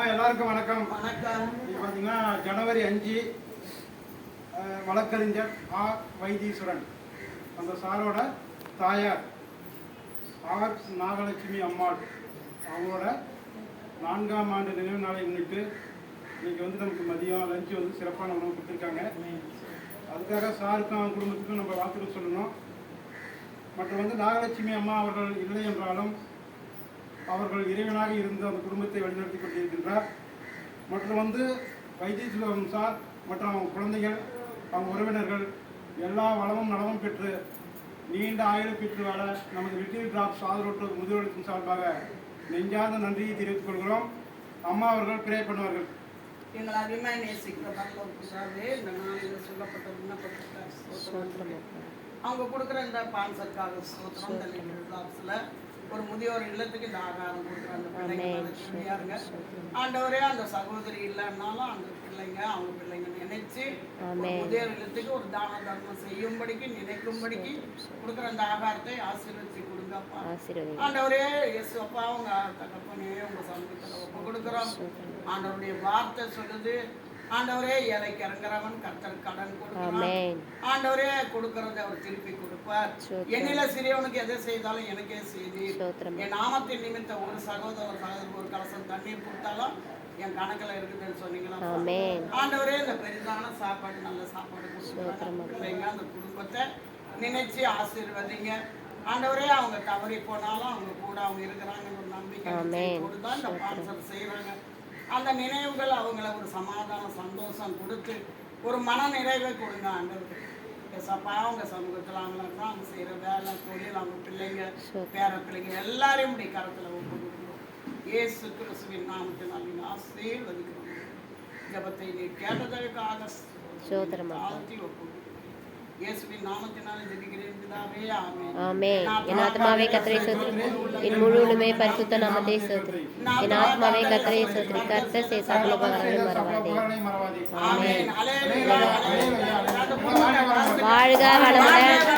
எல்லாருக்கும் வணக்கம். வணக்கம். இது பார்த்தீங்கன்னா ஜனவரி 5 வழக்கறிஞர் ஆர் வைத்தீஸ்வரன் அந்த சாரோட தாயார் ஆர் நாகலட்சுமி அம்மாள் அவங்களோட 4ஆம் ஆண்டு நினைவு நாளை முன்னிட்டு இன்றைக்கி வந்து நமக்கு மதியம் லஞ்சு வந்து சிறப்பான உணவு கொடுத்துருக்காங்க. அதுக்காக சாருக்கும் அவங்க குடும்பத்துக்கும் நம்ம வாழ்த்துக்கள் சொல்லணும். மற்றும் வந்து நாகலட்சுமி அம்மா அவர்கள் இல்லை என்றாலும் அவர்கள் இறைவனாக இருந்து அந்த குடும்பத்தை வழிநடத்தி கொண்டிருக்கின்றார். மற்றும் வந்து வைத்தீஸ்வரன் சார் மற்றும் அவங்க குழந்தைகள் அவங்க உறவினர்கள் எல்லா வளமும் நலமும் பெற்று நீண்ட ஆயுள் பெற்று வாழ நமது லிட்டில் டிராப்ஸ் ஆதரவற்ற முதியோர்களுக்கும் சார்பாக நெஞ்சார்ந்த நன்றியை தெரிவித்துக் கொள்கிறோம். அம்மா அவர்கள் பிரே பண்ணுவார்கள். எங்கள் அதிகமாக நேசிக்கிற பரலோகத்துக்காகவே இந்த நாளில் சொல்லப்பட்ட விண்ணப்பத்துக்காக அவங்க கொடுக்குற இந்த பான்சருக்காக ஸ்தோத்திரம். இந்த லிட்டில் டிராப்ஸில் ஒரு முதியோர் இல்லத்துக்கு இந்த ஆகாரம் கொடுக்குற அந்த பிள்ளைங்க ஆண்டவரே அந்த சகோதரி இல்லைன்னாலும் அந்த பிள்ளைங்க அவங்க பிள்ளைங்க நினைச்சு முதியோர் இல்லத்துக்கு ஒரு தான தர்மம் செய்யும்படிக்கு நினைக்கும்படிக்கு கொடுக்குற அந்த ஆகாரத்தை ஆசீர்வதிச்சு கொடுங்கப்பா. ஆண்டவரே இயேசு அப்பா அவங்க தகப்பனே உங்க சமூகத்தில் ஒப்பு கொடுக்குறோம். ஆண்டவருடைய வார்த்தை சொல்லுது, ஆண்டவரே ஏழைக்கு இறங்குறவன் கர்த்தர் கடன் கொடுக்கிறான். ஆண்டவரே கொடுக்கறத அவர் திருப்பி கொடுப்பார். என்னில சிறியவனுக்கு எதை செய்தாலும் எனக்கே செய்தி. என் நாமத்தின் நிமித்த ஒரு சகோதரர் ஒரு கலசம் தண்ணீர் கொடுத்தாலும் என் கணக்கில் இருக்குதுன்னு சொன்னீங்களா ஆண்டவரே. இந்த பெரிதான சாப்பாடு நல்ல சாப்பாடு கொடுக்குறாங்க. அந்த குடும்பத்தை நினைச்சு ஆசீர்வதிங்க ஆண்டவரே. அவங்க தவறி போனாலும் அவங்க கூட அவங்க இருக்கிறாங்க ஒரு நம்பிக்கை கொடுத்தா இந்த பான்சர் செய்யறாங்க. அந்த நினைவுகள் அவங்கள ஒரு சமாதானம் சந்தோஷம் கொடுத்து ஒரு மன நிறைவை கொடுங்க ஆண்டவருக்கு. ஏசப்பா அவங்க சமூகத்தில் அவங்களுக்கு அவங்க செய்கிற வேலை தொழில் அவங்க பிள்ளைங்க பேர பிள்ளைங்க எல்லாரையும் இப்படி கரத்தில் ஒப்பு கொடுக்குறோம். இயேசு கிறிஸ்துவின் நாமத்தினால் ஆசீர்வதிக்கிறோம். ஜபத்தை நீ கேட்டதற்காக ஆழ்த்தி ஒப்பு இயேசுவின் நாமத்தினால் ஜெபிக்கிறேன் பிதாவே, ஆமென். என் ஆத்மாவே கர்த்தரை ஸ்தோத்திரி, என் முழு உள்ளமே பரிசுத்த நாமத்தை ஸ்தோத்திரி. என் ஆத்மாவே கர்த்தரை ஸ்தோத்திரி, கர்த்தர் செய்த சகல உபகாரங்களை மறவாதே. ஆமென். வாழ்க வளமுடன்.